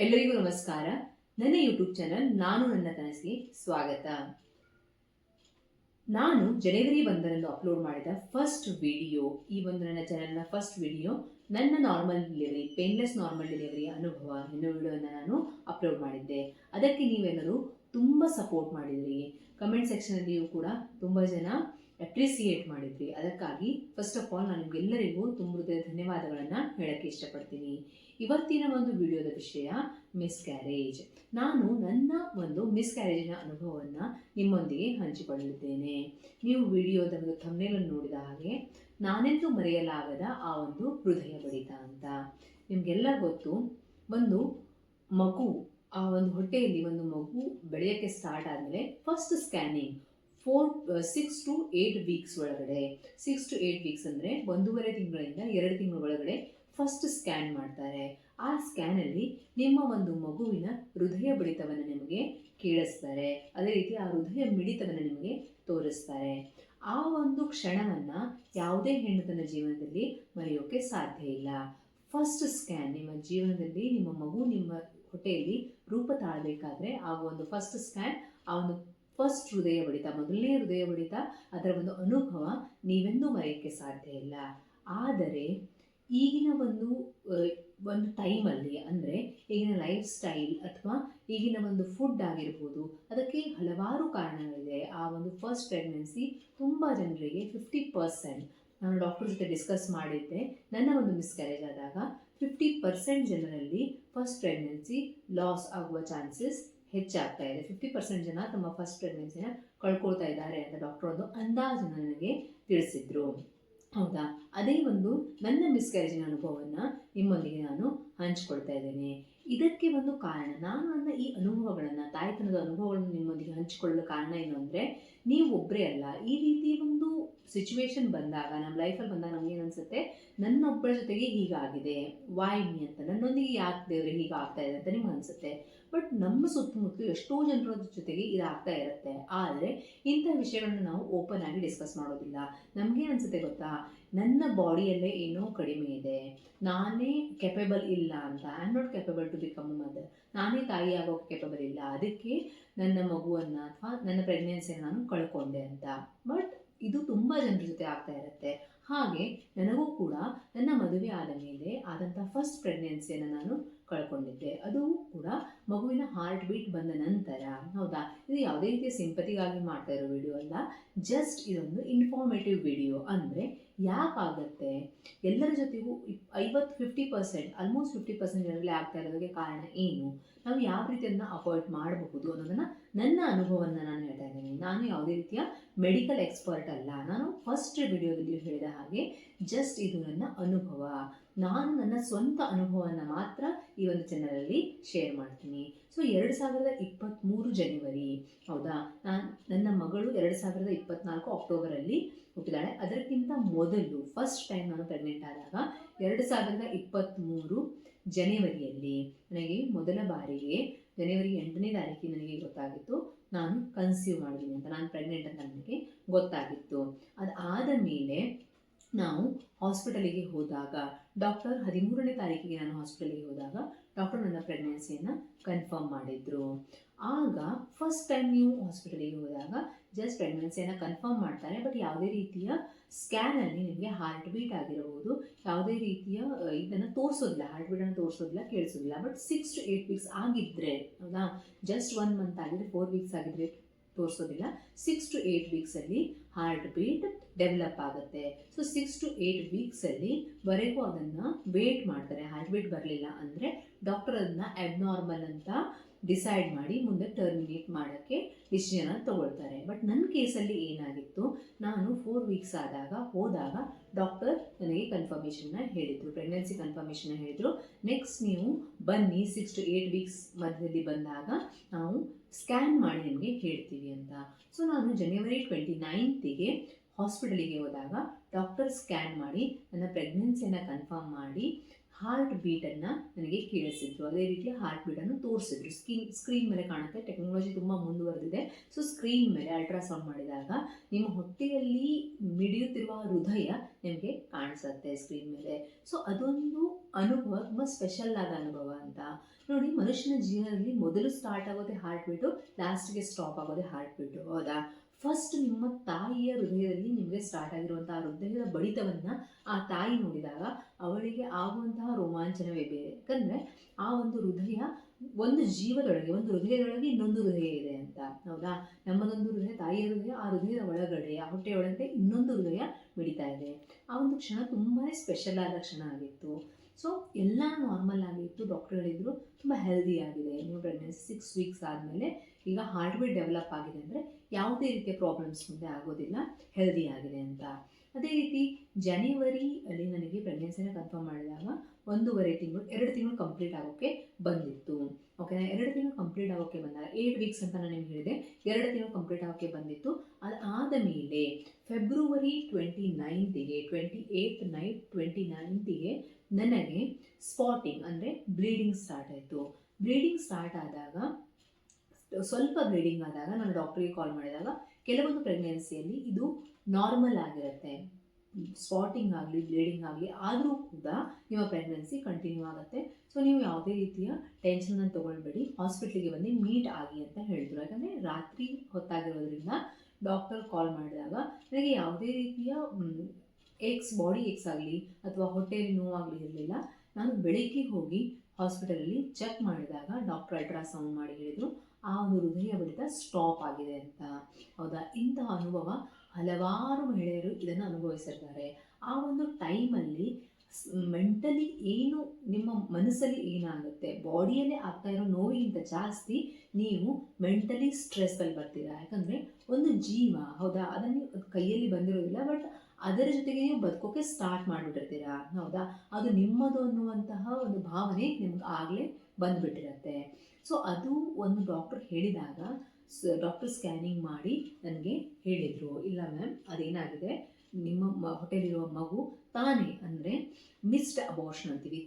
ಎಲ್ಲರಿಗೂ ನಮಸ್ಕಾರ. ನನ್ನ ಯೂಟ್ಯೂಬ್ ಚಾನಲ್ ನಾನು ನನ್ನ ಕನಸಿಗೆ ಸ್ವಾಗತ. ನಾನು ಜನವರಿ 1ರಂದು ಅಪ್ಲೋಡ್ ಮಾಡಿದ ಫಸ್ಟ್ ವಿಡಿಯೋ, ಈ ಒಂದು ನನ್ನ ಚಾನಲ್ನ ಫಸ್ಟ್ ವಿಡಿಯೋ ನನ್ನ ನಾರ್ಮಲ್ ಡೆಲಿವರಿ, ಪೇನ್ಲೆಸ್ ನಾರ್ಮಲ್ ಡೆಲಿವರಿಯ ಅನುಭವ ಎನ್ನುವ ವಿಡಿಯೋನ ನಾನು ಅಪ್ಲೋಡ್ ಮಾಡಿದ್ದೆ. ಅದಕ್ಕೆ ನೀವೆಲ್ಲರೂ ತುಂಬ ಸಪೋರ್ಟ್ ಮಾಡಿದ್ರಿ. ಕಮೆಂಟ್ ಸೆಕ್ಷನಲ್ಲಿಯೂ ಕೂಡ ತುಂಬ ಜನ ಅಪ್ರಿಸಿಯೇಟ್ ಮಾಡಿದ್ರಿ. ಅದಕ್ಕಾಗಿ ಫಸ್ಟ್ ಆಫ್ ಆಲ್ ನಾನು ನಿಮಗೆಲ್ಲರಿಗೂ ತುಂಬ ಹೃದಯದ ಧನ್ಯವಾದಗಳನ್ನು ಹೇಳೋಕ್ಕೆ ಇಷ್ಟಪಡ್ತೀನಿ. ಇವತ್ತಿನ ಒಂದು ವಿಡಿಯೋದ ವಿಷಯ ಮಿಸ್ಕ್ಯಾರೇಜ್. ನಾನು ನನ್ನ ಒಂದು ಮಿಸ್ಕ್ಯಾರೇಜಿನ ಅನುಭವವನ್ನು ನಿಮ್ಮೊಂದಿಗೆ ಹಂಚಿಕೊಳ್ಳಲಿದ್ದೇನೆ. ನೀವು ವಿಡಿಯೋದ ಒಂದು ಥಂಬ್ನೇಲನ್ನು ನೋಡಿದ ಹಾಗೆ ನಾನೆಂದು ಮರೆಯಲಾಗದ ಆ ಒಂದು ಹೃದಯ ಬಡಿತ ಅಂತ. ನಿಮಗೆಲ್ಲ ಗೊತ್ತು, ಒಂದು ಮಗು, ಆ ಒಂದು ಹೊಟ್ಟೆಯಲ್ಲಿ ಒಂದು ಮಗು ಬೆಳೆಯೋಕ್ಕೆ ಸ್ಟಾರ್ಟ್ ಆದಮೇಲೆ ಫಸ್ಟ್ ಸ್ಕ್ಯಾನಿಂಗ್ 6 to 8 ವೀಕ್ಸ್ ಒಳಗಡೆ, 6 to 8 ವೀಕ್ಸ್ ಅಂದರೆ 1.5 ತಿಂಗಳಿಂದ 2 ತಿಂಗಳ ಒಳಗಡೆ ಫಸ್ಟ್ ಸ್ಕ್ಯಾನ್ ಮಾಡ್ತಾರೆ. ಆ ಸ್ಕ್ಯಾನಲ್ಲಿ ನಿಮ್ಮ ಒಂದು ಮಗುವಿನ ಹೃದಯ ಬಡಿತವನ್ನು ನಿಮಗೆ ಕೇಳಿಸ್ತಾರೆ. ಅದೇ ರೀತಿ ಆ ಹೃದಯ ಮಿಡಿತವನ್ನು ನಿಮಗೆ ತೋರಿಸ್ತಾರೆ. ಆ ಒಂದು ಕ್ಷಣವನ್ನು ಯಾವುದೇ ಹೆಣ್ಣು ತನ್ನ ಜೀವನದಲ್ಲಿ ಮರೆಯೋಕ್ಕೆ ಸಾಧ್ಯ ಇಲ್ಲ. ಫಸ್ಟ್ ಸ್ಕ್ಯಾನ್ ನಿಮ್ಮ ಜೀವನದಲ್ಲಿ, ನಿಮ್ಮ ಮಗು ನಿಮ್ಮ ಹೊಟ್ಟೆಯಲ್ಲಿ ರೂಪ ತಾಳಬೇಕಾದ್ರೆ ಆಗುವ ಒಂದು ಫಸ್ಟ್ ಸ್ಕ್ಯಾನ್, ಆ ಒಂದು ಫಸ್ಟ್ ಹೃದಯ ಬಡಿತ, ಮೊದಲನೇ ಹೃದಯ ಬಡಿತ, ಅದರ ಒಂದು ಅನುಭವ ನೀವೆಂದೂ ಮರೆಯೋಕ್ಕೆ ಸಾಧ್ಯ ಇಲ್ಲ. ಆದರೆ ಈಗಿನ ಒಂದು ಟೈಮಲ್ಲಿ, ಅಂದರೆ ಈಗಿನ ಲೈಫ್ ಸ್ಟೈಲ್ ಅಥವಾ ಈಗಿನ ಒಂದು ಫುಡ್ ಆಗಿರ್ಬೋದು, ಅದಕ್ಕೆ ಹಲವಾರು ಕಾರಣಗಳಿದೆ. ಆ ಒಂದು ಫಸ್ಟ್ ಪ್ರೆಗ್ನೆನ್ಸಿ ತುಂಬ ಜನರಿಗೆ 50%, ನಾನು ಡಾಕ್ಟರ್ ಜೊತೆ ಡಿಸ್ಕಸ್ ಮಾಡಿದ್ದೆ, ನನ್ನ ಒಂದು ಮಿಸ್ಕ್ಯಾರೇಜ್ ಆದಾಗ 50% ಜನರಲ್ಲಿ ಫಸ್ಟ್ ಪ್ರೆಗ್ನೆನ್ಸಿ ಲಾಸ್ ಆಗುವ ಚಾನ್ಸಸ್ ಹೆಚ್ಚಾಗ್ತಾ ಇದೆ. 50% ಜನ ತಮ್ಮ ಫಸ್ಟ್ ಪ್ರೆಗ್ನೆನ್ಸಿನ ಕಳ್ಕೊಳ್ತಾ ಇದ್ದಾರೆ ಅಂತ ಡಾಕ್ಟರ್ ಒಂದು ಅಂದಾಜನ್ನು ನನಗೆ ತಿಳಿಸಿದ್ರು. ಹೌದಾ, ಅದೇ ಒಂದು ನನ್ನ ಮಿಸ್ಕ್ಯಾರೇಜಿನ ಅನುಭವವನ್ನು ನಿಮ್ಮೊಂದಿಗೆ ನಾನು ಹಂಚಿಕೊಳ್ತಾ ಇದ್ದೇನೆ. ಇದಕ್ಕೆ ಒಂದು ಕಾರಣ, ನಾನು ನನ್ನ ಈ ಅನುಭವಗಳನ್ನು, ತಾಯ್ತನದ ಅನುಭವಗಳನ್ನು ನಿಮ್ಮೊಂದಿಗೆ ಹಂಚಿಕೊಳ್ಳಲು ಕಾರಣ ಏನು ಅಂದರೆ, ನೀವು ಒಬ್ಬರೇ ಅಲ್ಲ. ಈ ರೀತಿ ಒಂದು ಸಿಚುವೇಶನ್ ಬಂದಾಗ, ನಮ್ಮ ಲೈಫಲ್ಲಿ ಬಂದಾಗ ನಮಗೇನು ಅನಿಸುತ್ತೆ, ನನ್ನೊಬ್ಬರ ಜೊತೆಗೆ ಹೀಗಾಗಿದೆ, ವೈ ಮೀ ಅಂತ, ನನ್ನೊಂದಿಗೆ ಯಾಕೆ ದೇವ್ರೆ ಹೀಗಾಗ್ತಾ ಇದೆ ಅಂತ ನಿಮ್ಗೆ ಅನಿಸುತ್ತೆ. ಬಟ್ ನಮ್ಮ ಸುತ್ತಮುತ್ತಲು ಎಷ್ಟೋ ಜನರ ಜೊತೆಗೆ ಇದಾಗ್ತಾ ಇರುತ್ತೆ. ಆದರೆ ಇಂಥ ವಿಷಯಗಳನ್ನ ನಾವು ಓಪನ್ ಆಗಿ ಡಿಸ್ಕಸ್ ಮಾಡೋದಿಲ್ಲ. ನಮಗೇನು ಅನಿಸುತ್ತೆ ಗೊತ್ತಾ, ನನ್ನ ಬಾಡಿಯಲ್ಲೇ ಏನೋ ಕಡಿಮೆ ಇದೆ, ನಾನೇ ಕೆಪೇಬಲ್ ಇಲ್ಲ ಅಂತ. I am not capable to become a mother. ನಾನೇ ತಾಯಿ ಆಗೋಕ್ಕೆ ಕೆಪೇಬಲ್ ಇಲ್ಲ, ಅದಕ್ಕೆ ನನ್ನ ಮಗುವನ್ನು ಅಥವಾ ನನ್ನ ಪ್ರೆಗ್ನೆನ್ಸಿಯನ್ನು ನಾನು ಕಳ್ಕೊಂಡೆ ಅಂತ. ಬಟ್ ಇದು ತುಂಬ ಜನರ ಜೊತೆ ಆಗ್ತಾ ಇರುತ್ತೆ. ಹಾಗೆ ನನಗೂ ಕೂಡ ನನ್ನ ಮದುವೆ ಆದ ಮೇಲೆ ಆದಂಥ ಫಸ್ಟ್ ಪ್ರೆಗ್ನೆನ್ಸಿಯನ್ನು ನಾನು ಕಳ್ಕೊಂಡಿದ್ದೆ. ಅದು ಕೂಡ ಮಗುವಿನ ಹಾರ್ಟ್ ಬೀಟ್ ಬಂದ ನಂತರ. ಹೌದಾ, ಇದು ಯಾವುದೇ ರೀತಿಯ ಸಿಂಪತಿಗಾಗಿ ಮಾಡ್ತಾ ಇರೋ ವಿಡಿಯೋ ಅಲ್ಲ, ಜಸ್ಟ್ ಇದೊಂದು ಇನ್ಫಾರ್ಮೇಟಿವ್ ವಿಡಿಯೋ. ಅಂದರೆ ಯಾಕಾಗತ್ತೆ, ಎಲ್ಲರ ಜೊತೆಗೂ 50% ಆಲ್ಮೋಸ್ಟ್ 50% ಜನರಲ್ಲಿ ಆಗ್ತಾ ಇರೋದಕ್ಕೆ ಕಾರಣ ಏನು, ನಾವು ಯಾವ ರೀತಿಯನ್ನು ಅವಾಯ್ಡ್ ಮಾಡಬಹುದು ಅನ್ನೋದನ್ನು, ನನ್ನ ಅನುಭವವನ್ನು ನಾನು ಹೇಳ್ತಾ ಇದ್ದೀನಿ. ನಾನು ಯಾವುದೇ ರೀತಿಯ ಮೆಡಿಕಲ್ ಎಕ್ಸ್ಪರ್ಟ್ ಅಲ್ಲ. ನಾನು ಫಸ್ಟ್ ವಿಡಿಯೋದಲ್ಲಿ ಹೇಳಿದ ಹಾಗೆ ಜಸ್ಟ್ ಇದು ನನ್ನ ಅನುಭವ. ನಾನು ನನ್ನ ಸ್ವಂತ ಅನುಭವವನ್ನು ಮಾತ್ರ ಈ ಒಂದು ಚಾನಲಲ್ಲಿ ಶೇರ್ ಮಾಡ್ತೀನಿ. ಸೊ 2023 ಜನವರಿ, ಹೌದಾ, ನನ್ನ ಮಗಳು 2024 ಅಕ್ಟೋಬರಲ್ಲಿ ಹುಟ್ಟಿದಾಳೆ. ಅದಕ್ಕಿಂತ ಮೊದಲು ಫಸ್ಟ್ ಟೈಮ್ ನಾನು ಪ್ರೆಗ್ನೆಂಟ್ ಆದಾಗ 2023 ಜನವರಿಯಲ್ಲಿ ನನಗೆ ಮೊದಲ ಬಾರಿಗೆ, ಜನವರಿ 8ನೇ ತಾರೀಕಿಗೆ ನನಗೆ ಗೊತ್ತಾಗಿತ್ತು ನಾನು ಕನ್ಸೀವ್ ಮಾಡಿದ್ದೀನಿ ಅಂತ, ನಾನು ಪ್ರೆಗ್ನೆಂಟ್ ಅಂತ ನನಗೆ ಗೊತ್ತಾಗಿತ್ತು. ಅದಾದ ಮೇಲೆ ನಾವು ಹಾಸ್ಪಿಟಲಿಗೆ ಹೋದಾಗ, ಡಾಕ್ಟರ್ 13ನೇ ತಾರೀಕಿಗೆ ನಾನು ಹಾಸ್ಪಿಟಲಿಗೆ ಹೋದಾಗ ಡಾಕ್ಟರ್ ನನ್ನ ಪ್ರೆಗ್ನೆನ್ಸಿಯನ್ನು ಕನ್ಫರ್ಮ್ ಮಾಡಿದರು. ಆಗ ಫಸ್ಟ್ ಟೈಮ್ ನೀವು ಹಾಸ್ಪಿಟಲಿಗೆ ಹೋದಾಗ ಜಸ್ಟ್ ಪ್ರೆಗ್ನೆನ್ಸಿಯನ್ನು ಕನ್ಫರ್ಮ್ ಮಾಡ್ತಾರೆ. ಬಟ್ ಯಾವುದೇ ರೀತಿಯ ಸ್ಕ್ಯಾನಲ್ಲಿ ನಿಮಗೆ ಹಾರ್ಟ್ ಬೀಟ್ ಆಗಿರಬಹುದು, ಯಾವುದೇ ರೀತಿಯ ಇದನ್ನು ತೋರಿಸೋದಿಲ್ಲ, ಹಾರ್ಟ್ ಬೀಟನ್ನು ತೋರಿಸೋದಿಲ್ಲ, ಕೇಳಿಸೋದಿಲ್ಲ. ಬಟ್ 6 to 8 ವೀಕ್ಸ್ ಆಗಿದ್ದರೆ, ಹೌದಾ, ಜಸ್ಟ್ 1 ಮಂತ್ ಆಗಿದ್ರೆ, 4 ವೀಕ್ಸ್ ಆಗಿದ್ರೆ ತೋರಿಸೋದಿಲ್ಲ. 6 to 8 ವೀಕ್ಸಲ್ಲಿ ಹಾರ್ಟ್ ಬೀಟ್ ಡೆವಲಪ್ ಆಗುತ್ತೆ. ಸೊ 6 to 8 ವೀಕ್ಸಲ್ಲಿ ವರೆಗೂ ಅದನ್ನು ವೇಟ್ ಮಾಡ್ತಾರೆ. ಹಾರ್ಟ್ ಬೀಟ್ ಬರಲಿಲ್ಲ ಅಂದರೆ ಡಾಕ್ಟರ್ ಅದನ್ನು ಅಬ್ನಾರ್ಮಲ್ ಅಂತ ಡಿಸೈಡ್ ಮಾಡಿ ಮುಂದೆ ಟರ್ಮಿನೇಟ್ ಮಾಡೋಕ್ಕೆ ಡಿಸಿಷನ್ ತಗೊಳ್ತಾರೆ. ಬಟ್ ನನ್ನ ಕೇಸಲ್ಲಿ ಏನಾಗಿತ್ತು, ನಾನು 4 ವೀಕ್ಸ್ ಹೋದಾಗ ಡಾಕ್ಟರ್ ನನಗೆ ಕನ್ಫರ್ಮೇಷನ್ನ ಹೇಳಿದರು, ಪ್ರೆಗ್ನೆನ್ಸಿ ಕನ್ಫರ್ಮೇಷನ್ನ ಹೇಳಿದರು. ನೆಕ್ಸ್ಟ್ ನೀವು ಬನ್ನಿ, 6 to 8 ವೀಕ್ಸ್ ಮಧ್ಯದಲ್ಲಿ ಬಂದಾಗ ನಾವು ಸ್ಕ್ಯಾನ್ ಮಾಡಿ ನಿಮಗೆ ಹೇಳ್ತೀವಿ ಅಂತ. ಸೊ ನಾನು ಜನವರಿ 29ಗೆ ಹಾಸ್ಪಿಟಲಿಗೆ ಹೋದಾಗ ಡಾಕ್ಟರ್ ಸ್ಕ್ಯಾನ್ ಮಾಡಿ ನನ್ನ ಪ್ರೆಗ್ನೆನ್ಸಿಯನ್ನು ಕನ್ಫರ್ಮ್ ಮಾಡಿ ಹಾರ್ಟ್ ಬೀಟನ್ನು ನನಗೆ ಕೇಳಿಸಿದ್ರು. ಅದೇ ರೀತಿ ಹಾರ್ಟ್ ಬೀಟನ್ನು ತೋರಿಸಿದ್ರು. ಸ್ಕ್ರೀನ್ ಮೇಲೆ ಕಾಣುತ್ತೆ, ಟೆಕ್ನಾಲಜಿ ತುಂಬ ಮುಂದುವರೆದಿದೆ. ಸೊ ಸ್ಕ್ರೀನ್ ಮೇಲೆ ಅಲ್ಟ್ರಾಸೌಂಡ್ ಮಾಡಿದಾಗ ನಿಮ್ಮ ಹೊಟ್ಟೆಯಲ್ಲಿ ಮಿಡಿಯುತ್ತಿರುವ ಹೃದಯ ನಿಮಗೆ ಕಾಣಿಸುತ್ತೆ ಸ್ಕ್ರೀನ್ ಮೇಲೆ. ಸೊ ಅದೊಂದು ಅನುಭವ ತುಂಬ ಸ್ಪೆಷಲ್ ಆದ ಅನುಭವ ಅಂತ ನೋಡಿ. ಮನುಷ್ಯನ ಜೀವನದಲ್ಲಿ ಮೊದಲು ಸ್ಟಾರ್ಟ್ ಆಗೋದೇ ಹಾರ್ಟ್ ಬೀಟು, ಲಾಸ್ಟ್ಗೆ ಸ್ಟಾಪ್ ಆಗೋದೇ ಹಾರ್ಟ್ ಬೀಟು, ಹೌದಾ? ಫಸ್ಟ್ ನಿಮ್ಮ ತಾಯಿಯ ಹೃದಯದಲ್ಲಿ ನಿಮಗೆ ಸ್ಟಾರ್ಟ್ ಆಗಿರುವಂತಹ ಹೃದಯದ ಬಡಿತವನ್ನು ಆ ತಾಯಿ ನೋಡಿದಾಗ ಅವಳಿಗೆ ಆಗುವಂತಹ ರೋಮಾಂಚನವೇ ಬೇರೆ. ಯಾಕಂದರೆ ಆ ಒಂದು ಹೃದಯ ಒಂದು ಜೀವದೊಳಗೆ, ಒಂದು ಹೃದಯದೊಳಗೆ ಇನ್ನೊಂದು ಹೃದಯ ಇದೆ ಅಂತ, ಹೌದಾ? ನಮ್ಮದೊಂದು ಹೃದಯ, ತಾಯಿಯ ಹೃದಯ, ಆ ಹೃದಯದ ಒಳಗಡೆ, ಆ ಹೊಟ್ಟೆಯೊಳಗೆ ಇನ್ನೊಂದು ಹೃದಯ ಮಿಡಿತಾ ಇದೆ. ಆ ಒಂದು ಕ್ಷಣ ತುಂಬಾ ಸ್ಪೆಷಲ್ ಆದ ಕ್ಷಣ ಆಗಿತ್ತು. ಸೊ ಎಲ್ಲ ನಾರ್ಮಲ್ ಆಗಿತ್ತು. ಡಾಕ್ಟರ್ ಹೇಳಿದ್ರು ತುಂಬ ಹೆಲ್ದಿ ಆಗಿದೆ, ನೀವು ಪ್ರೆಗ್ನೆನ್ಸಿ 6 ವೀಕ್ಸ್ ಆದಮೇಲೆ ಈಗ ಹಾರ್ಟ್ ಬೀಟ್ ಡೆವಲಪ್ ಆಗಿದೆ ಅಂದರೆ ಯಾವುದೇ ರೀತಿಯ ಪ್ರಾಬ್ಲಮ್ಸ್ ಮುಂದೆ ಆಗೋದಿಲ್ಲ, ಹೆಲ್ದಿ ಆಗಿದೆ ಅಂತ. ಅದೇ ರೀತಿ ಜನವರಿ ಅಲ್ಲಿ ನನಗೆ ಪ್ರೆಗ್ನೆನ್ಸಿನ ಕನ್ಫರ್ಮ್ ಮಾಡಿದಾಗ 1.5 ತಿಂಗಳು, 2 ತಿಂಗಳು ಕಂಪ್ಲೀಟ್ ಆಗೋಕ್ಕೆ ಬಂದಿತ್ತು. ಓಕೆನಾ? 2 ತಿಂಗಳು ಕಂಪ್ಲೀಟ್ ಆಗೋಕ್ಕೆ ಬಂದಾಗ 8 ವೀಕ್ಸ್ ಅಂತ ನಾನು ನಿಮ್ಗೆ ಹೇಳಿದೆ, 2 ತಿಂಗಳು ಕಂಪ್ಲೀಟ್ ಆಗೋಕ್ಕೆ ಬಂದಿತ್ತು. ಅದಾದ ಮೇಲೆ ಫೆಬ್ರವರಿ 29ಗೆ 28th ನೈಟ್ 29ಗೆ ನನಗೆ ಸ್ಪಾಟಿಂಗ್ ಅಂದರೆ ಬ್ಲೀಡಿಂಗ್ ಸ್ಟಾರ್ಟ್ ಆಯಿತು. ಬ್ಲೀಡಿಂಗ್ ಸ್ಟಾರ್ಟ್ ಆದಾಗ, ಸ್ವಲ್ಪ ಬ್ಲೀಡಿಂಗ್ ಆದಾಗ ನಾನು ಡಾಕ್ಟ್ರಿಗೆ ಕಾಲ್ ಮಾಡಿದಾಗ ಕೆಲವೊಂದು ಪ್ರೆಗ್ನೆನ್ಸಿಯಲ್ಲಿ ಇದು ನಾರ್ಮಲ್ ಆಗಿರುತ್ತೆ, ಸ್ಪಾಟಿಂಗ್ ಆಗಲಿ ಬ್ಲೀಡಿಂಗ್ ಆಗಲಿ ಆದರೂ ಕೂಡ ನಿಮ್ಮ ಪ್ರೆಗ್ನೆನ್ಸಿ ಕಂಟಿನ್ಯೂ ಆಗುತ್ತೆ. ಸೊ ನೀವು ಯಾವುದೇ ರೀತಿಯ ಟೆನ್ಷನ್ನ ತೊಗೊಳ್ಬೇಡಿ, ಹಾಸ್ಪಿಟ್ಲಿಗೆ ಬಂದು ಮೀಟ್ ಆಗಿ ಅಂತ ಹೇಳಿದ್ರು. ಯಾಕಂದರೆ ರಾತ್ರಿ ಹೊತ್ತಾಗಿರೋದ್ರಿಂದ ಡಾಕ್ಟರ್ ಕಾಲ್ ಮಾಡಿದಾಗ ನನಗೆ ಯಾವುದೇ ರೀತಿಯ ಬಾಡಿ ಏಕ್ಸ್ ಆಗಲಿ ಅಥವಾ ಹೊಟ್ಟೆಯಲ್ಲಿ ನೋವಾಗಲಿ ಇರಲಿಲ್ಲ. ನಾನು ಬೆಳಗ್ಗೆ ಹೋಗಿ ಹಾಸ್ಪಿಟಲಲ್ಲಿ ಚೆಕ್ ಮಾಡಿದಾಗ ಡಾಕ್ಟರ್ ಅಲ್ಟ್ರಾಸೌಂಡ್ ಮಾಡಿ ಹೇಳಿದರು ಆ ಒಂದು ಹೃದಯ ಬಡಿತ ಸ್ಟಾಪ್ ಆಗಿದೆ ಅಂತ, ಹೌದಾ? ಇಂತಹ ಅನುಭವ ಹಲವಾರು ಮಹಿಳೆಯರು ಇದನ್ನು ಅನುಭವಿಸಿರ್ತಾರೆ. ಆ ಒಂದು ಟೈಮಲ್ಲಿ ಮೆಂಟಲಿ ಏನು ನಿಮ್ಮ ಮನಸ್ಸಲ್ಲಿ ಏನಾಗುತ್ತೆ, ಬಾಡಿಯಲ್ಲೇ ಆಗ್ತಾ ಇರೋ ನೋವಿಗಿಂತ ಜಾಸ್ತಿ ನೀವು ಮೆಂಟಲಿ ಸ್ಟ್ರೆಸ್ಸಲ್ಲಿ ಬರ್ತೀರಾ. ಯಾಕಂದರೆ ಒಂದು ಜೀವ, ಹೌದಾ? ಅದನ್ನು ಕೈಯಲ್ಲಿ ಬಂದಿರೋದಿಲ್ಲ, ಬಟ್ ಅದರ ಜೊತೆಗೆ ನೀವು ಬದುಕೋಕೆ ಸ್ಟಾರ್ಟ್ ಮಾಡಿಬಿಟ್ಟಿರ್ತೀರಾ, ಹೌದಾ? ಅದು ನಿಮ್ಮದು ಅನ್ನುವಂತಹ ಒಂದು ಭಾವನೆ ನಿಮ್ಗೆ ಆಗಲೇ ಬಂದುಬಿಟ್ಟಿರತ್ತೆ. ಸೊ ಅದು ಒಂದು ಡಾಕ್ಟರ್ ಹೇಳಿದಾಗ ಡಾಕ್ಟರ್ ಸ್ಕ್ಯಾನಿಂಗ್ ಮಾಡಿ ನನಗೆ ಹೇಳಿದರು, ಇಲ್ಲ ಮ್ಯಾಮ್ ಅದೇನಾಗಿದೆ, ನಿಮ್ಮ ಹೊಟ್ಟೆಲಿರುವ ಮಗು ತಾನೇ, ಅಂದರೆ ಮಿಸ್ಡ್ ಅಬಾರ್ಷನ್ ಅಂತೀವಿ,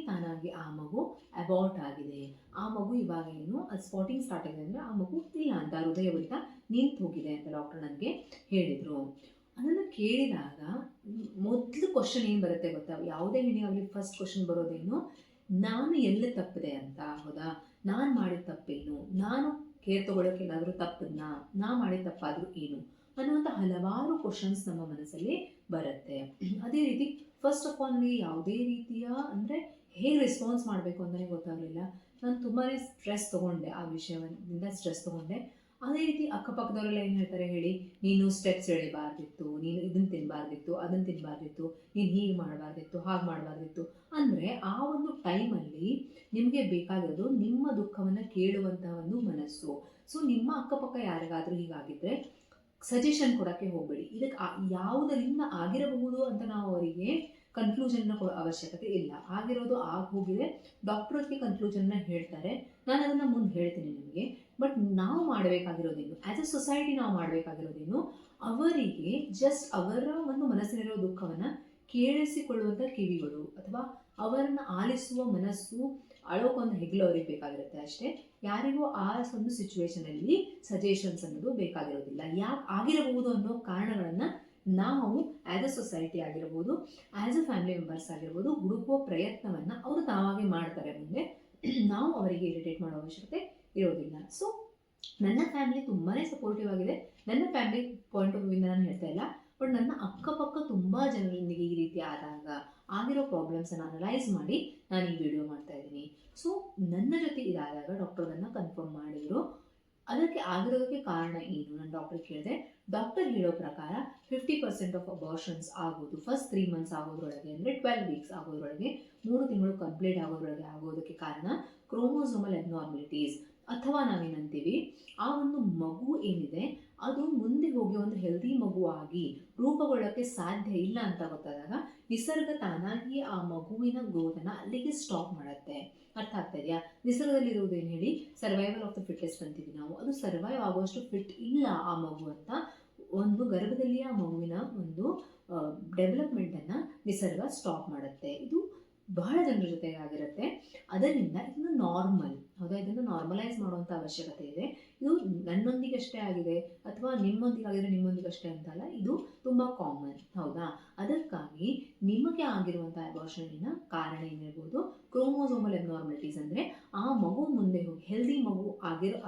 ತಾನಾಗಿ ಆ ಮಗು ಅಬಾರ್ಟ್ ಆಗಿದೆ. ಆ ಮಗು ಇವಾಗ ಏನು ಅದು ಸ್ಪಾಟಿಂಗ್ ಸ್ಟಾರ್ಟ್ ಆಗಿದೆ ಅಂದರೆ ಆ ಮಗು ಇಲ್ಲ ಅಂತ, ಹೃದಯ ಬಡಿತ ನಿಂತು ಹೋಗಿದೆ ಅಂತ ಡಾಕ್ಟರ್ ನನಗೆ ಹೇಳಿದರು. ಅದನ್ನು ಕೇಳಿದಾಗ ಮೊದಲು ಕ್ವಶನ್ ಏನು ಬರುತ್ತೆ ಗೊತ್ತಾ? ಯಾವುದೇ ಹೆಣ್ಣಿಗಾಗಲಿ ಫಸ್ಟ್ ಕ್ವಶನ್ ಬರೋದೇನು, ನಾನು ಎಲ್ಲ ತಪ್ಪಿದೆ ಅಂತ, ಹೌದಾ? ನಾನು ಮಾಡಿದ ತಪ್ಪೇನು, ನಾನು ಕೇರ್ ತೊಗೊಳ್ಳೋಕೆ ಏನಾದರೂ ತಪ್ಪನ್ನ, ನಾ ಮಾಡಿದ ತಪ್ಪಾದರೂ ಏನು ಅನ್ನುವಂಥ ಹಲವಾರು ಕ್ವಶನ್ಸ್ ನಮ್ಮ ಮನಸ್ಸಲ್ಲಿ ಬರುತ್ತೆ. ಅದೇ ರೀತಿ ಫಸ್ಟ್ ಆಫ್ ಆಲ್ ನನಗೆ ಯಾವುದೇ ರೀತಿಯ ಅಂದರೆ ಹೇಗೆ ರೆಸ್ಪಾನ್ಸ್ ಮಾಡಬೇಕು ಅಂತಲೇ ಗೊತ್ತಾಗಲಿಲ್ಲ. ನಾನು ತುಂಬಾ ಸ್ಟ್ರೆಸ್ ತೊಗೊಂಡೆ, ಆ ವಿಷಯದಿಂದ ಸ್ಟ್ರೆಸ್ ತೊಗೊಂಡೆ. ಅದೇ ರೀತಿ ಅಕ್ಕಪಕ್ಕದವರೆಲ್ಲ ಏನು ಹೇಳ್ತಾರೆ ಹೇಳಿ, ನೀನು ಸ್ಟೆಪ್ಸ್ ಎಳಿಬಾರ್ದಿತ್ತು, ನೀನು ಇದನ್ನು ತಿನ್ನಬಾರ್ದಿತ್ತು, ಅದನ್ನು ತಿನ್ನಬಾರ್ದಿತ್ತು, ನೀನು ಹೀಗೆ ಮಾಡಬಾರ್ದಿತ್ತು, ಹಾಗೆ ಮಾಡಬಾರ್ದಿತ್ತು. ಅಂದರೆ ಆ ಒಂದು ಟೈಮಲ್ಲಿ ನಿಮಗೆ ಬೇಕಾಗಿರೋದು ನಿಮ್ಮ ದುಃಖವನ್ನು ಕೇಳುವಂತಹ ಒಂದು ಮನಸ್ಸು. ಸೊ ನಿಮ್ಮ ಅಕ್ಕಪಕ್ಕ ಯಾರಿಗಾದರೂ ಹೀಗಾಗಿದ್ದರೆ ಸಜೆಷನ್ ಕೊಡೋಕ್ಕೆ ಹೋಗಬೇಡಿ. ಇದಕ್ಕೆ ಯಾವುದರಿಂದ ಆಗಿರಬಹುದು ಅಂತ ನಾವು ಅವರಿಗೆ ಕನ್ಕ್ಲೂಷನ್ನ ಕೊಡೋ ಅವಶ್ಯಕತೆ ಇಲ್ಲ. ಆಗಿರೋದು ಹೋಗಿದೆ, ಡಾಕ್ಟರ್ ಅದಕ್ಕೆ ಕನ್ಕ್ಲೂಷನ್ನ ಹೇಳ್ತಾರೆ, ನಾನು ಅದನ್ನು ಮುಂದೆ ಹೇಳ್ತೀನಿ ನಿಮಗೆ. ಬಟ್ ನಾವು ಮಾಡಬೇಕಾಗಿರೋದೇನು, ಆ್ಯಸ್ ಎ ಸೊಸೈಟಿ ನಾವು ಮಾಡಬೇಕಾಗಿರೋದೇನು, ಅವರಿಗೆ ಜಸ್ಟ್ ಅವರ ಒಂದು ಮನಸ್ಸಿನಲ್ಲಿರೋ ದುಃಖವನ್ನು ಕೇಳಿಸಿಕೊಳ್ಳುವಂಥ ಕಿವಿಗಳು ಅಥವಾ ಅವರನ್ನು ಆಲಿಸುವ ಮನಸ್ಸು, ಅಳೋಕೊಂದು ಹೆಗ್ಲು ಅವ್ರಿಗೆ ಬೇಕಾಗಿರುತ್ತೆ ಅಷ್ಟೇ. ಯಾರಿಗೂ ಆ ಒಂದು ಸಿಚುವೇಶನಲ್ಲಿ ಸಜೆಷನ್ಸ್ ಅನ್ನೋದು ಬೇಕಾಗಿರೋದಿಲ್ಲ. ಯಾಕೆ ಆಗಿರಬಹುದು ಅನ್ನೋ ಕಾರಣಗಳನ್ನು ನಾವು ಆ್ಯಸ್ ಅ ಸೊಸೈಟಿ ಆಗಿರ್ಬೋದು, ಆ್ಯಸ್ ಅ ಫ್ಯಾಮಿಲಿ ಮೆಂಬರ್ಸ್ ಆಗಿರ್ಬೋದು, ಹುಡುಕುವ ಪ್ರಯತ್ನವನ್ನು ಅವರು ತಾವಾಗೆ ಮಾಡ್ತಾರೆ. ಮುಂದೆ ನಾವು ಅವರಿಗೆ ಇರಿಟೇಟ್ ಮಾಡೋ ಅವಶ್ಯಕತೆ ಇರೋದಿಲ್ಲ. ಸೊ ನನ್ನ ಫ್ಯಾಮಿಲಿ ತುಂಬಾ ಸಪೋರ್ಟಿವ್ ಆಗಿದೆ. ನನ್ನ ಫ್ಯಾಮಿಲಿ ಪಾಯಿಂಟ್ ಆಫ್ ವ್ಯೂಯಿಂದ ನಾನು ಹೇಳ್ತಾ ಇಲ್ಲ, ಬಟ್ ನನ್ನ ಅಕ್ಕಪಕ್ಕ ತುಂಬ ಜನರೊಂದಿಗೆ ಈ ರೀತಿ ಆದಾಗ ಆಗಿರೋ ಪ್ರಾಬ್ಲಮ್ಸನ್ನು ಅನಲೈಸ್ ಮಾಡಿ ನಾನು ಈ ವಿಡಿಯೋ ಮಾಡ್ತಾ ಇದ್ದೀನಿ. ಸೊ ನನ್ನ ಜೊತೆ ಇದಾದಾಗ ಡಾಕ್ಟರ್ ಅದನ್ನು ಕನ್ಫರ್ಮ್ ಮಾಡಿದರು. ಅದಕ್ಕೆ ಆಗಿರೋದಕ್ಕೆ ಕಾರಣ ಏನು ನಾನು ಡಾಕ್ಟರ್ ಕೇಳಿದೆ. ಡಾಕ್ಟರ್ ಹೇಳೋ ಪ್ರಕಾರ 50% ಆಫ್ ಅಬಾರ್ಷನ್ಸ್ ಆಗೋದು ಫಸ್ಟ್ 3 ಮಂತ್ಸ್ ಆಗೋದ್ರೊಳಗೆ, ಅಂದರೆ 12 ವೀಕ್ಸ್ ಆಗೋದ್ರೊಳಗೆ, 3 ತಿಂಗಳು ಕಂಪ್ಲೀಟ್ ಆಗೋದ್ರೊಳಗೆ ಆಗೋದಕ್ಕೆ ಕಾರಣ ಕ್ರೋಮೋಸೋಮಲ್ ಅಬ್ನಾರ್ಮಲಿಟೀಸ್, ಅಥವಾ ನಾವೇನಂತೀವಿ ಆ ಒಂದು ಮಗು ಏನಿದೆ ಅದು ಮುಂದೆ ಹೋಗಿ ಒಂದು ಹೆಲ್ದಿ ಮಗುವಾಗಿ ರೂಪುಗೊಳ್ಳೋಕ್ಕೆ ಸಾಧ್ಯ ಇಲ್ಲ ಅಂತ ಗೊತ್ತಾದಾಗ ನಿಸರ್ಗ ತಾನಾಗಿ ಆ ಮಗುವಿನ ಗ್ರೋತನ್ನು ಅಲ್ಲಿಗೆ ಸ್ಟಾಪ್ ಮಾಡುತ್ತೆ. ಅರ್ಥ ಆಗ್ತಾ ಇದೆಯಾ? ನಿಸರ್ಗದಲ್ಲಿರುವುದೇನು ಹೇಳಿ, ಸರ್ವೈವಲ್ ಆಫ್ ದ ಫಿಟ್ಟೆಸ್ಟ್ ಅಂತೀವಿ ನಾವು. ಅದು ಸರ್ವೈವ್ ಆಗುವಷ್ಟು ಫಿಟ್ ಇಲ್ಲ ಆ ಮಗು ಅಂತ ಒಂದು ಗರ್ಭದಲ್ಲಿಯ ಮಗುವಿನ ಒಂದು ಡೆವಲಪ್ಮೆಂಟನ್ನು ನಿಸರ್ಗ ಸ್ಟಾಪ್ ಮಾಡುತ್ತೆ. ಇದು ಬಹಳ ಜನರ ಜೊತೆಗೆ ಆಗಿರುತ್ತೆ. ಅದರಿಂದ ಇದನ್ನು ನಾರ್ಮಲ್, ಹೌದಾ, ಇದನ್ನು ನಾರ್ಮಲೈಸ್ ಮಾಡುವಂಥ ಅವಶ್ಯಕತೆ ಇದೆ. ಇದು ನನ್ನೊಂದಿಗಷ್ಟೇ ಆಗಿದೆ ಅಥವಾ ನಿಮ್ಮೊಂದಿಗಾಗಿದ್ರೆ ನಿಮ್ಮೊಂದಿಗಷ್ಟೇ ಅಂತಲ್ಲ, ಇದು ತುಂಬ ಕಾಮನ್, ಹೌದಾ. ಅದಕ್ಕಾಗಿ ನಿಮಗೆ ಆಗಿರುವಂಥ ಅಬಾರ್ಷನ್ನಿನ ಕಾರಣ ಏನಿರ್ಬೋದು, ಕ್ರೋಮೋಸೋಮಲ್ ಅಬ್ನಾರ್ಮಲಿಟೀಸ್, ಅಂದರೆ ಆ ಮಗು ಮುಂದೆ ಹೋಗಿ ಹೆಲ್ದಿ ಮಗು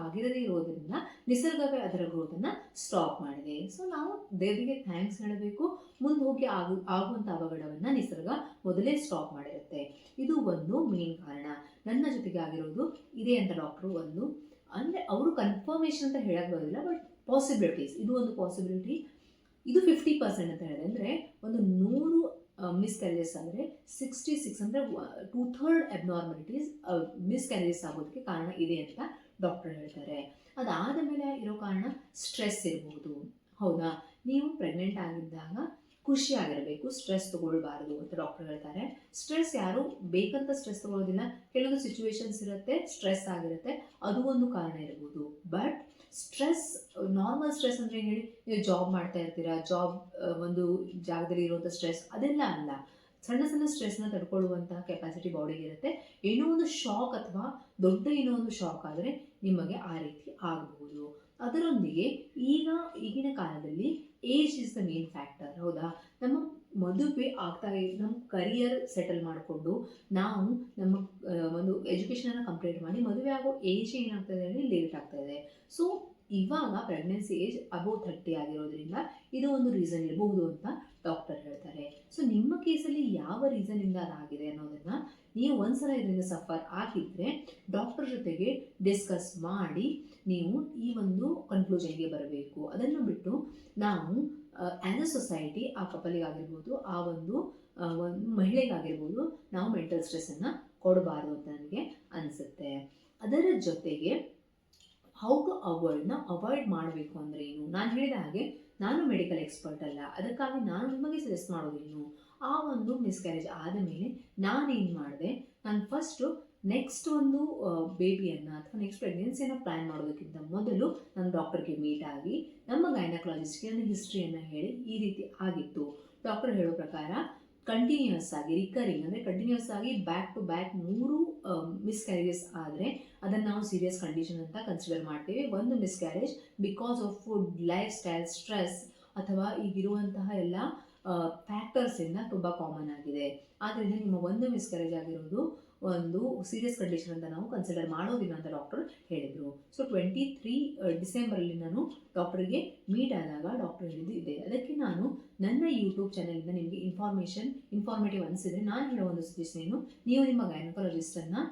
ಆಗಿರದೇ ಇರೋದ್ರಿಂದ ನಿಸರ್ಗವೇ ಅದರ ಗ್ರೋತನ್ನು ಸ್ಟಾಪ್ ಮಾಡಿದೆ. ಸೊ ನಾವು ದೇವರಿಗೆ ಥ್ಯಾಂಕ್ಸ್ ಹೇಳಬೇಕು. ಮುಂದೆ ಹೋಗಿ ಆಗುವಂಥ ಅವಘಡವನ್ನು ನಿಸರ್ಗ ಮೊದಲೇ ಸ್ಟಾಪ್ ಮಾಡಿರುತ್ತೆ. ಇದು ಒಂದು ಮೇನ್ ಕಾರಣ. ನನ್ನ ಜೊತೆಗೆ ಆಗಿರೋದು ಇದೆ ಅಂತ ಡಾಕ್ಟ್ರು ಒಂದು, ಅಂದರೆ ಅವರು ಕನ್ಫರ್ಮೇಷನ್ ಅಂತ ಹೇಳಕ್ಕೆ ಬರೋದಿಲ್ಲ, ಬಟ್ ಪಾಸಿಬಿಲಿಟೀಸ್, ಇದು ಒಂದು ಪಾಸಿಬಿಲಿಟಿ. ಇದು 50% ಅಂತ ಹೇಳಿದೆ. ಅಂದರೆ ಒಂದು 100 ಮಿಸ್ಕ್ಯಾರೇಜಸ್ ಆದರೆ 66 ಅಂದರೆ 2/3 ಅಬ್ನಾರ್ಮಲಿಟೀಸ್ ಮಿಸ್ಕ್ಯಾರೇಜಸ್ ಆಗೋದಕ್ಕೆ ಕಾರಣ ಇದೆ ಅಂತ ಡಾಕ್ಟರ್ ಹೇಳ್ತಾರೆ. ಅದಾದ ಮೇಲೆ ಇರೋ ಕಾರಣ ಸ್ಟ್ರೆಸ್ ಇರ್ಬೋದು, ಹೌದಾ. ನೀವು ಪ್ರೆಗ್ನೆಂಟ್ ಆಗಿದ್ದಾಗ ಖುಷಿಯಾಗಿರಬೇಕು, ಸ್ಟ್ರೆಸ್ ತೊಗೊಳ್ಬಾರ್ದು ಅಂತ ಡಾಕ್ಟರ್ ಹೇಳ್ತಾರೆ. ಸ್ಟ್ರೆಸ್ ಯಾರು ಬೇಕಂತ ಸ್ಟ್ರೆಸ್ ತೊಗೊಳ್ಳೋದಿಲ್ಲ, ಕೆಲವೊಂದು ಸಿಚುವೇಶನ್ಸ್ ಇರುತ್ತೆ, ಸ್ಟ್ರೆಸ್ ಆಗಿರುತ್ತೆ, ಅದು ಒಂದು ಕಾರಣ ಇರ್ಬೋದು. ಬಟ್ ಸ್ಟ್ರೆಸ್, ನಾರ್ಮಲ್ ಸ್ಟ್ರೆಸ್ ಅಂದರೆ ಏನು ಹೇಳಿ, ನೀವು ಜಾಬ್ ಮಾಡ್ತಾ ಇರ್ತೀರಾ, ಜಾಬ್ ಒಂದು ಜಾಗದಲ್ಲಿ ಇರುವಂಥ ಸ್ಟ್ರೆಸ್ ಅದೆಲ್ಲ ಅಲ್ಲ. ಸಣ್ಣ ಸಣ್ಣ ಸ್ಟ್ರೆಸ್ನ ತಡ್ಕೊಳ್ಳುವಂತಹ ಕೆಪಾಸಿಟಿ ಬಾಡಿಗೆ ಇರುತ್ತೆ. ಏನೋ ಒಂದು ಶಾಕ್ ಅಥವಾ ದೊಡ್ಡ ಏನೋ ಒಂದು ಶಾಕ್ ಆದರೆ ನಿಮಗೆ ಆ ರೀತಿ ಆಗಬಹುದು. ಅದರೊಂದಿಗೆ ಈಗಿನ ಕಾಲದಲ್ಲಿ age is the main factor, ಹೌದಾ. ನಮ್ಮ ಮದುವೆ ಆಗ್ತಾ ನಮ್ಮ ಕರಿಯರ್ ಸೆಟಲ್ ಮಾಡಿಕೊಂಡು ನಾವು ನಮ್ಮ ಒಂದು ಎಜುಕೇಷನನ್ನು ಕಂಪ್ಲೀಟ್ ಮಾಡಿ ಮದುವೆ ಆಗೋ ಏಜ್ ಏನಾಗ್ತದೆ ಅಂದರೆ ಲೇಟ್ ಆಗ್ತಾಯಿದೆ. ಸೊ ಇವಾಗ ಪ್ರೆಗ್ನೆನ್ಸಿ ಏಜ್ ಅಬೌವ್ 30 ಆಗಿರೋದ್ರಿಂದ ಇದು ಒಂದು ರೀಸನ್ ಇರಬಹುದು ಅಂತ ಡಾಕ್ಟರ್ ಹೇಳ್ತಾರೆ. ಸೊ ನಿಮ್ಮ ಕೇಸಲ್ಲಿ ಯಾವ ರೀಸನಿಂದ ಅದಾಗಿದೆ ಅನ್ನೋದನ್ನು ನೀವು ಒಂದ್ಸಲ ಇದರಿಂದ ಸಫರ್ ಆಗಿದ್ದರೆ ಡಾಕ್ಟರ್ ಜೊತೆಗೆ ಡಿಸ್ಕಸ್ ಮಾಡಿ ನೀವು ಈ ಒಂದು ಕನ್ಕ್ಲೂಷನ್ಗೆ ಬರಬೇಕು. ಅದನ್ನು ಬಿಟ್ಟು ನಾವು ಆ್ಯಸ್ ಅ ಸೊಸೈಟಿ ಆ ಕಪಲಿಗಾಗಿರ್ಬೋದು, ಆ ಒಂದು ಮಹಿಳೆಗಾಗಿರ್ಬೋದು, ನಾವು ಮೆಂಟಲ್ ಸ್ಟ್ರೆಸ್ಸನ್ನು ಕೊಡಬಾರ್ದು ಅಂತ ನನಗೆ ಅನಿಸುತ್ತೆ. ಅದರ ಜೊತೆಗೆ ಹೌ ಟು ಅವಾಯ್ಡ್ ಮಾಡಬೇಕು ಅಂದರೆ ಏನು, ನಾನು ಹೇಳಿದ ಹಾಗೆ ನಾನು ಮೆಡಿಕಲ್ ಎಕ್ಸ್ಪರ್ಟ್ ಅಲ್ಲ, ಅದಕ್ಕಾಗಿ ನಾನು ನಿಮಗೆ ಸಜೆಸ್ಟ್ ಮಾಡೋದೇನು, ಆ ಒಂದು ಮಿಸ್ಕ್ಯಾರೇಜ್ ಆದ ಮೇಲೆ ನಾನೇನು ಮಾಡಿದೆ, ನಾನು ಫಸ್ಟು ನೆಕ್ಸ್ಟ್ ಒಂದು ಬೇಬಿಯನ್ನು ಅಥವಾ ನೆಕ್ಸ್ಟ್ ಪ್ರೆಗ್ನೆನ್ಸಿಯನ್ನು ಪ್ಲ್ಯಾನ್ ಮಾಡೋದಕ್ಕಿಂತ ಮೊದಲು ನಾನು ಡಾಕ್ಟರ್ಗೆ ಮೀಟ್ ಆಗಿ ನಮ್ಮ ಗೈನಕಾಲಜಿಸ್ಟ್ಗೆ ನನ್ನ ಹಿಸ್ಟ್ರಿಯನ್ನು ಹೇಳಿ ಈ ರೀತಿ ಆಗಿತ್ತು. ಡಾಕ್ಟರ್ ಹೇಳೋ ಪ್ರಕಾರ ಕಂಟಿನ್ಯೂಸ್ ಆಗಿ ರಿಕರಿಂಗ್ ಅಂದರೆ ಕಂಟಿನ್ಯೂಸ್ ಆಗಿ ಬ್ಯಾಕ್ ಟು ಬ್ಯಾಕ್ 3 ಮಿಸ್ಕ್ಯಾರೇಜಸ್ ಆದರೆ ಅದನ್ನು ನಾವು ಸೀರಿಯಸ್ ಕಂಡೀಷನ್ ಅಂತ ಕನ್ಸಿಡರ್ ಮಾಡ್ತೀವಿ. ಒಂದು miscarriage because of food, life style, stress ಅಥವಾ ಈಗಿರುವಂತಹ ಎಲ್ಲ ಫ್ಯಾಕ್ಟರ್ಸಿಂದ ತುಂಬ ಕಾಮನ್ ಆಗಿದೆ. ಆದ್ದರಿಂದ ನಿಮ್ಮ ಒಂದು ಮಿಸ್ಕ್ಯಾರೇಜ್ ಆಗಿರೋದು ಒಂದು ಸೀರಿಯಸ್ ಕಂಡೀಷನ್ ಅಂತ ನಾವು ಕನ್ಸಿಡರ್ ಮಾಡೋದಿಲ್ಲ ಅಂತ ಡಾಕ್ಟರ್ ಹೇಳಿದರು. ಸೊ 23 ಡಿಸೆಂಬರಲ್ಲಿ ನಾನು ಡಾಕ್ಟರಿಗೆ ಮೀಟ್ ಆದಾಗ ಡಾಕ್ಟರ್ ಹೇಳಿದ್ದು ಇದೆ. ಅದಕ್ಕೆ ನಾನು ನನ್ನ ಯೂಟ್ಯೂಬ್ ಚಾನಲಿಂದ ನಿಮಗೆ ಇನ್ಫಾರ್ಮೇಟಿವ್ ಅನಿಸಿದರೆ ನಾನು ಹೇಳೋ ಒಂದು ಸಜೆಷನ್ ಏನು, ನೀವು ನಿಮ್ಮ ಗೈನಕಾಲಜಿಸ್ಟನ್ನು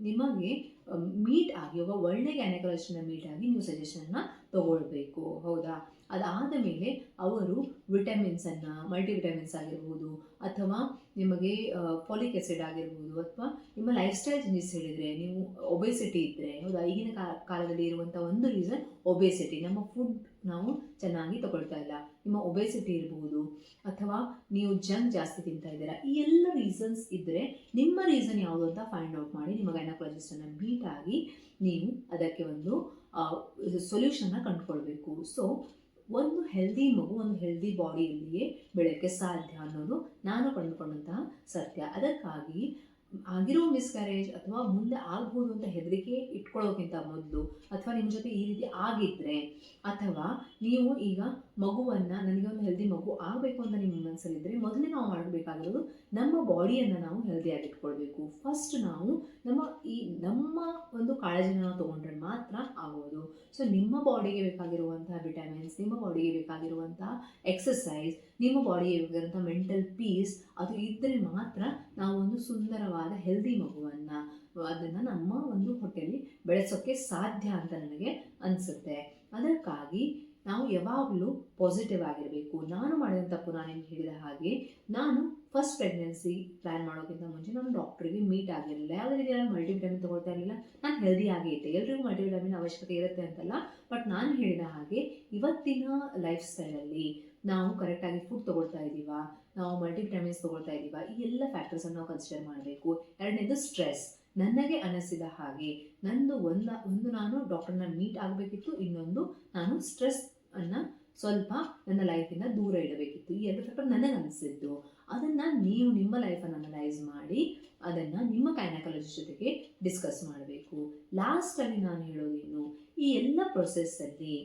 ನಿಮಗೆ ಮೀಟ್ ಆಗಿ ಒಬ್ಬ ಒಳ್ಳೆ ಗೈನಕಾಲಜಿಸ್ಟನ್ನ ಮೀಟ್ ಆಗಿ ನೀವು ಸಜೆಷನನ್ನು ತೊಗೊಳ್ಬೇಕು, ಹೌದಾ. ಅದಾದ ಮೇಲೆ ಅವರು ವಿಟಮಿನ್ಸನ್ನು, ಮಲ್ಟಿವಿಟಮಿನ್ಸ್ ಆಗಿರ್ಬೋದು ಅಥವಾ ನಿಮಗೆ ಫಾಲಿಕ್ ಆ್ಯಸಿಡ್ ಆಗಿರ್ಬೋದು ಅಥವಾ ನಿಮ್ಮ ಲೈಫ್ ಸ್ಟೈಲ್ ಚೇಂಜಸ್ ಹೇಳಿದರೆ, ನೀವು ಒಬೆಸಿಟಿ ಇದ್ದರೆ, ಹೌದಾ. ಈಗಿನ ಕಾಲದಲ್ಲಿ ಇರುವಂಥ ಒಂದು ರೀಸನ್ ಒಬೆಸಿಟಿ, ನಮ್ಮ ಫುಡ್ ನಾವು ಚೆನ್ನಾಗಿ ತಗೊಳ್ತಾ ಇಲ್ಲ, ನಿಮ್ಮ ಒಬೆಸಿಟಿ ಇರ್ಬೋದು ಅಥವಾ ನೀವು ಜಂಕ್ ಜಾಸ್ತಿ ತಿಂತಾ ಇದ್ದೀರಾ. ಈ ಎಲ್ಲ ರೀಸನ್ಸ್ ಇದ್ದರೆ ನಿಮ್ಮ ರೀಸನ್ ಯಾವುದು ಅಂತ ಫೈಂಡ್ ಔಟ್ ಮಾಡಿ ನಿಮ್ಮ ಗೈನಕಾಲಜಿಸ್ಟನ್ನು ಮೀಟ್ ಆಗಿ ನೀವು ಅದಕ್ಕೆ ಒಂದು ಸೊಲ್ಯೂಷನ್ನ ಕಂಡುಕೊಳ್ಬೇಕು. ಸೊ ಒಂದು ಹೆಲ್ದಿ ಮಗು ಒಂದು ಹೆಲ್ದಿ ಬಾಡಿಯಲ್ಲಿಯೇ ಬೆಳೆಯೋಕ್ಕೆ ಸಾಧ್ಯ ಅನ್ನೋದು ನಾನು ಕಂಡುಕೊಂಡಂತಹ ಸತ್ಯ. ಅದಕ್ಕಾಗಿ ಆಗಿರೋ ಮಿಸ್ಕ್ಯಾರೇಜ್ ಅಥವಾ ಮುಂದೆ ಆಗ್ಬೋದು ಅಂತ ಹೆದರಿಕೆ ಇಟ್ಕೊಳ್ಳೋಕ್ಕಿಂತ ಮೊದಲು, ಅಥವಾ ನಿಮ್ಮ ಜೊತೆ ಈ ರೀತಿ ಆಗಿದ್ದರೆ, ಅಥವಾ ನೀವು ಈಗ ಮಗುವನ್ನು ನನಗೆ ಒಂದು ಹೆಲ್ದಿ ಮಗು ಆಗಬೇಕು ಅಂತ ನಿಮ್ಮ ಮನಸ್ಸಲ್ಲಿದ್ದರೆ, ಮೊದಲೇ ನಾವು ಮಾಡಬೇಕಾಗಿರೋದು ನಮ್ಮ ಬಾಡಿಯನ್ನು ನಾವು ಹೆಲ್ದಿಯಾಗಿ ಇಟ್ಕೊಳ್ಬೇಕು. ಫಸ್ಟ್ ನಾವು ನಮ್ಮ ಒಂದು ಕಾಳಜಿನ ನಾವು ತೊಗೊಂಡ್ರೆ ಮಾತ್ರ ಆಗೋದು. ಸೊ ನಿಮ್ಮ ಬಾಡಿಗೆ ಬೇಕಾಗಿರುವಂತಹ ವಿಟಮಿನ್ಸ್, ನಿಮ್ಮ ಬಾಡಿಗೆ ಬೇಕಾಗಿರುವಂತಹ ಎಕ್ಸಸೈಸ್, ನಿಮ್ಮ ಬಾಡಿಗೆ ಬೇಕಾಗಿರುವಂಥ ಮೆಂಟಲ್ ಪೀಸ್ ಅದು ಇದ್ದರೆ ಮಾತ್ರ ನಾವು ಒಂದು ಸುಂದರವಾದ ಹೆಲ್ದಿ ಮಗುವನ್ನು ಅದನ್ನು ನಮ್ಮ ಒಂದು ಹೊಟ್ಟೆಯಲ್ಲಿ ಬೆಳೆಸೋಕ್ಕೆ ಸಾಧ್ಯ ಅಂತ ನನಗೆ ಅನಿಸುತ್ತೆ. ಅದಕ್ಕಾಗಿ ನಾವು ಯಾವಾಗಲೂ ಪಾಸಿಟಿವ್ ಆಗಿರಬೇಕು. ನಾನು ಮಾಡಿದ ತಪ್ಪು, ನಾನು ನಿಮ್ಗೆ ಹೇಳಿದ ಹಾಗೆ ನಾನು ಫಸ್ಟ್ ಪ್ರೆಗ್ನೆನ್ಸಿ ಪ್ಲ್ಯಾನ್ ಮಾಡೋಕ್ಕಿಂತ ಮುಂಚೆ ನಾನು ಡಾಕ್ಟ್ರಿಗೆ ಮೀಟ್ ಆಗಿರಲಿಲ್ಲ. ಯಾವುದೇ ರೀತಿ ನಾನು ಮಲ್ಟಿವಿಟಮಿನ್ ತೊಗೊಳ್ತಾ ಇರಲಿಲ್ಲ. ನಾನು ಹೆಲ್ದಿ ಆಗೇ ಇದ್ದೆ. ಎಲ್ರಿಗೂ ಮಲ್ಟಿವಿಟಮಿನ್ ಅವಶ್ಯಕತೆ ಇರುತ್ತೆ ಅಂತಲ್ಲ, ಬಟ್ ನಾನು ಹೇಳಿದ ಹಾಗೆ ಇವತ್ತಿನ ಲೈಫ್ ಸ್ಟೈಲಲ್ಲಿ ನಾವು ಕರೆಕ್ಟಾಗಿ ಫುಡ್ ತೊಗೊಳ್ತಾ ಇದ್ದೀವಾ, ನಾವು ಮಲ್ಟಿವಿಟಮಿನ್ಸ್ ತೊಗೊಳ್ತಾ ಇದ್ದೀವಾ, ಈ ಎಲ್ಲ ಫ್ಯಾಕ್ಟರ್ಸನ್ನು ನಾವು ಕನ್ಸಿಡರ್ ಮಾಡಬೇಕು. ಎರಡನೇದು ಸ್ಟ್ರೆಸ್. ನನಗೆ ಅನಿಸಿದ ಹಾಗೆ ನಂದು ಒಂದು ನಾನು ಡಾಕ್ಟರ್ನ ಮೀಟ್ ಆಗಬೇಕಿತ್ತು, ಇನ್ನೊಂದು ನಾನು ಸ್ಟ್ರೆಸ್ ಅನ್ನು ಸ್ವಲ್ಪ ನನ್ನ ಲೈಫಿಂದ ದೂರ ಇಡಬೇಕಿತ್ತು. ಈ 2 ಫ್ಯಾಕ್ಟರ್ ನನಗೆ ಅನಿಸಿದ್ದು. ಅದನ್ನು ನೀವು ನಿಮ್ಮ ಲೈಫನ್ನು ಅನಲೈಸ್ ಮಾಡಿ ಅದನ್ನು ನಿಮ್ಮ ಗೈನಕಾಲಜಿಸ್ಟ್ ಜೊತೆಗೆ ಡಿಸ್ಕಸ್ ಮಾಡಬೇಕು. ಲಾಸ್ಟಲ್ಲಿ ನಾನು ಹೇಳೋದೇನು, ಈ ಎಲ್ಲ ಪ್ರೊಸೆಸ್ಸಲ್ಲಿ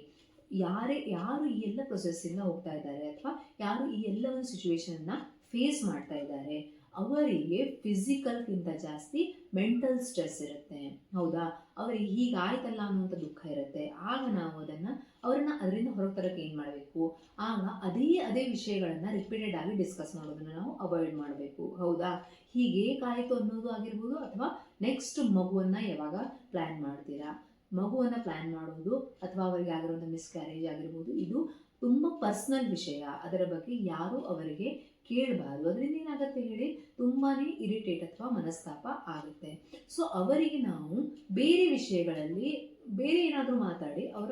ಯಾರು ಈ ಎಲ್ಲ ಪ್ರೊಸೆಸ್ಸಿಂದ ಹೋಗ್ತಾ ಇದ್ದಾರೆ ಅಥವಾ ಯಾರು ಈ ಎಲ್ಲ ಒಂದು ಸಿಚುವೇಶನ್ನ ಫೇಸ್ ಮಾಡ್ತಾ ಇದ್ದಾರೆ, ಅವರಿಗೆ ಫಿಸಿಕಲ್ಗಿಂತ ಜಾಸ್ತಿ ಮೆಂಟಲ್ ಸ್ಟ್ರೆಸ್ ಇರುತ್ತೆ. ಹೌದಾ, ಅವರಿಗೆ ಹೀಗಾಯ್ತಲ್ಲ ಅನ್ನುವಂಥ ದುಃಖ ಇರುತ್ತೆ. ಆಗ ನಾವು ಅವರನ್ನು ಅದರಿಂದ ಹೊರಗೆ ತರಕ್ಕೆ ಏನು ಮಾಡಬೇಕು, ಆಗ ಅದೇ ವಿಷಯಗಳನ್ನು ರಿಪೀಟೆಡ್ ಆಗಿ ಡಿಸ್ಕಸ್ ಮಾಡೋದನ್ನು ನಾವು ಅವಾಯ್ಡ್ ಮಾಡಬೇಕು. ಹೌದಾ, ಹೀಗೇಕಾಯಿತು ಅನ್ನೋದು ಆಗಿರ್ಬೋದು, ಅಥವಾ ನೆಕ್ಸ್ಟ್ ಮಗುವನ್ನು ಯಾವಾಗ ಪ್ಲ್ಯಾನ್ ಮಾಡ್ತೀರಾ, ಮಗುವನ್ನು ಪ್ಲ್ಯಾನ್ ಮಾಡೋದು ಅಥವಾ ಅವರಿಗೆ ಆಗಿರುವಂಥ ಮಿಸ್ಕ್ಯಾರೇಜ್ ಆಗಿರ್ಬೋದು, ಇದು ತುಂಬ ಪರ್ಸ್ನಲ್ ವಿಷಯ. ಅದರ ಬಗ್ಗೆ ಯಾರೂ ಅವರಿಗೆ ಕೇಳಬಾರ್ದು. ಅದರಿಂದ ಏನಾಗುತ್ತೆ ಹೇಳಿ, ತುಂಬಾ ಇರಿಟೇಟ್ ಅಥವಾ ಮನಸ್ತಾಪ ಆಗುತ್ತೆ. ಸೊ ಅವರಿಗೆ ನಾವು ಬೇರೆ ವಿಷಯಗಳಲ್ಲಿ ಬೇರೆ ಏನಾದರೂ ಮಾತಾಡಿ ಅವರ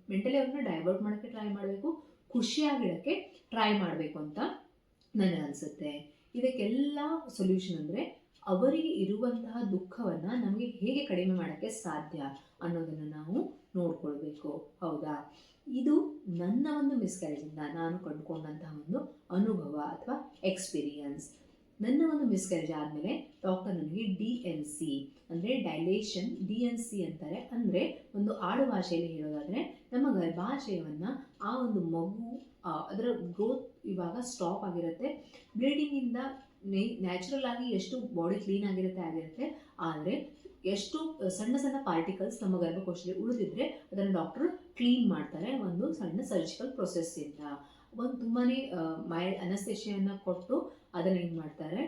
ಮೆಂಟಲಿ ಅವ್ರನ್ನ ಡೈವರ್ಟ್ ಮಾಡೋಕ್ಕೆ ಟ್ರೈ ಮಾಡಬೇಕು, ಖುಷಿಯಾಗಿಡೋಕ್ಕೆ ಟ್ರೈ ಮಾಡಬೇಕು ಅಂತ ನನಗನ್ಸುತ್ತೆ. ಇದಕ್ಕೆಲ್ಲ ಸೊಲ್ಯೂಷನ್ ಅಂದರೆ ಅವರಿಗೆ ಇರುವಂತಹ ದುಃಖವನ್ನು ನಮಗೆ ಹೇಗೆ ಕಡಿಮೆ ಮಾಡೋಕ್ಕೆ ಸಾಧ್ಯ ಅನ್ನೋದನ್ನು ನಾವು ನೋಡ್ಕೊಳ್ಬೇಕು. ಹೌದಾ, ಇದು ನನ್ನ ಒಂದು ಮಿಸ್ಕ್ಯಾರೇಜಿಂದ ನಾನು ಕಂಡುಕೊಂಡಂತಹ ಒಂದು ಅನುಭವ ಅಥವಾ ಎಕ್ಸ್ಪೀರಿಯನ್ಸ್. ನನ್ನ ಒಂದು ಮಿಸ್ಕ್ಯಾರೇಜ್ ಆದಮೇಲೆ ಡಾಕ್ಟರ್ ನನಗೆ DNC ಅಂದರೆ ಡೈಲೇಷನ್, DNC ಅಂತಾರೆ. ಅಂದರೆ ಒಂದು ಆಡು ಭಾಷೆಯಲ್ಲಿ ಹೇಳೋದಾದರೆ ನಮ್ಮ ಗರ್ಭಾಶಯವನ್ನು ಆ ಒಂದು ಮಗು ಅದರ ಗ್ರೋತ್ ಇವಾಗ ಸ್ಟಾಪ್ ಆಗಿರುತ್ತೆ. ಬ್ಲೀಡಿಂಗಿಂದ ನ್ಯಾಚುರಲ್ ಆಗಿ ಎಷ್ಟು ಬಾಡಿ ಕ್ಲೀನ್ ಆಗಿರುತ್ತೆ, ಆದರೆ ಎಷ್ಟು ಸಣ್ಣ ಸಣ್ಣ ಪಾರ್ಟಿಕಲ್ಸ್ ನಮ್ಮ ಗರ್ಭಕೋಶದಲ್ಲಿ ಉಳಿದಿದ್ರೆ ಅದನ್ನು ಡಾಕ್ಟರ್ ಕ್ಲೀನ್ ಮಾಡ್ತಾರೆ ಒಂದು ಸಣ್ಣ ಸರ್ಜಿಕಲ್ ಪ್ರೊಸೆಸ್ಸಿಂದ. ಒಂದು ತುಂಬಾ ಮೈಲ್ಡ್ ಅನಸ್ತೇಷಿಯನ್ನು ಕೊಟ್ಟು ಅದನ್ನು ಏನು ಮಾಡ್ತಾರೆ,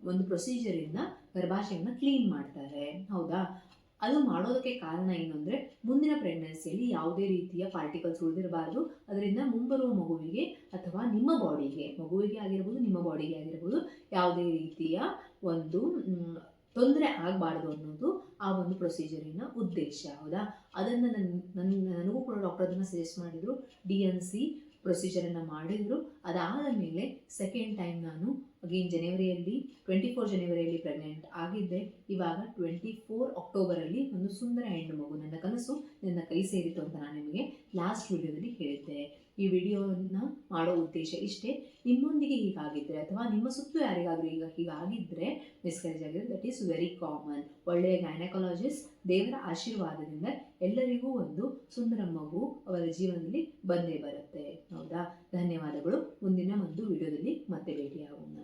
ಒಂದು ಪ್ರೊಸೀಜರಿಂದ ಗರ್ಭಾಶಯವನ್ನು ಕ್ಲೀನ್ ಮಾಡ್ತಾರೆ. ಹೌದಾ, ಅದು ಮಾಡೋದಕ್ಕೆ ಕಾರಣ ಏನು ಅಂದರೆ ಮುಂದಿನ ಪ್ರೆಗ್ನೆನ್ಸಿಯಲ್ಲಿ ಯಾವುದೇ ರೀತಿಯ ಪಾರ್ಟಿಕಲ್ಸ್ ಉಳಿದಿರಬಾರ್ದು. ಅದರಿಂದ ಮುಂಬರುವ ಮಗುವಿಗೆ ಅಥವಾ ನಿಮ್ಮ ಬಾಡಿಗೆ, ಮಗುವಿಗೆ ಆಗಿರ್ಬೋದು ನಿಮ್ಮ ಬಾಡಿಗೆ ಆಗಿರ್ಬೋದು, ಯಾವುದೇ ರೀತಿಯ ಒಂದು ತೊಂದರೆ ಆಗಬಾರ್ದು ಅನ್ನೋದು ಆ ಒಂದು ಪ್ರೊಸೀಜರಿನ ಉದ್ದೇಶ. ಹೌದಾ, ಅದನ್ನು ನನಗೂ ಕೂಡ ಡಾಕ್ಟರ್ ಅದನ್ನು ಸಜೆಸ್ಟ್ ಮಾಡಿದರು. DNC ಪ್ರೊಸೀಜರನ್ನು ಮಾಡಿದರು. ಅದಾದ ಮೇಲೆ ಸೆಕೆಂಡ್ ಟೈಮ್ ನಾನು ಅಗೇನ್ 24 ಜನವರಿಯಲ್ಲಿ ಪ್ರೆಗ್ನೆಂಟ್ ಆಗಿದ್ದೆ. ಇವಾಗ 24 ಅಕ್ಟೋಬರಲ್ಲಿ ಒಂದು ಸುಂದರ ಹೆಣ್ಣು ಮಗು, ನನ್ನ ಕನಸು ನನ್ನ ಕೈ ಸೇರಿತು ಅಂತ ನಾನು ನಿಮಗೆ ಲಾಸ್ಟ್ ವಿಡಿಯೋದಲ್ಲಿ ಹೇಳಿದ್ದೆ. ಈ ವಿಡಿಯೋವನ್ನು ಮಾಡೋ ಉದ್ದೇಶ ಇಷ್ಟೇ. ನಿಮ್ಮೊಂದಿಗೆ ಹೀಗಾಗಿದ್ದರೆ ಅಥವಾ ನಿಮ್ಮ ಸುತ್ತು ಯಾರಿಗಾದರೂ ಹೀಗಾಗಿದ್ದರೆ ಮಿಸ್ಕ್ಯಾರೇಜ್ ಆಗಿದ್ರೆ, ದಟ್ ಈಸ್ ವೆರಿ ಕಾಮನ್. ಒಳ್ಳೆಯ ಗೈನಕಾಲಜಿಸ್ಟ್ ದೇವರ ಆಶೀರ್ವಾದದಿಂದ ಎಲ್ಲರಿಗೂ ಒಂದು ಸುಂದರ ಮಗು ಅವರ ಜೀವನದಲ್ಲಿ ಬಂದೇ ಬರುತ್ತೆ. ಹೌದಾ, ಧನ್ಯವಾದಗಳು. ಮುಂದಿನ ಒಂದು ವಿಡಿಯೋದಲ್ಲಿ ಮತ್ತೆ ಭೇಟಿಯಾಗೋಣ.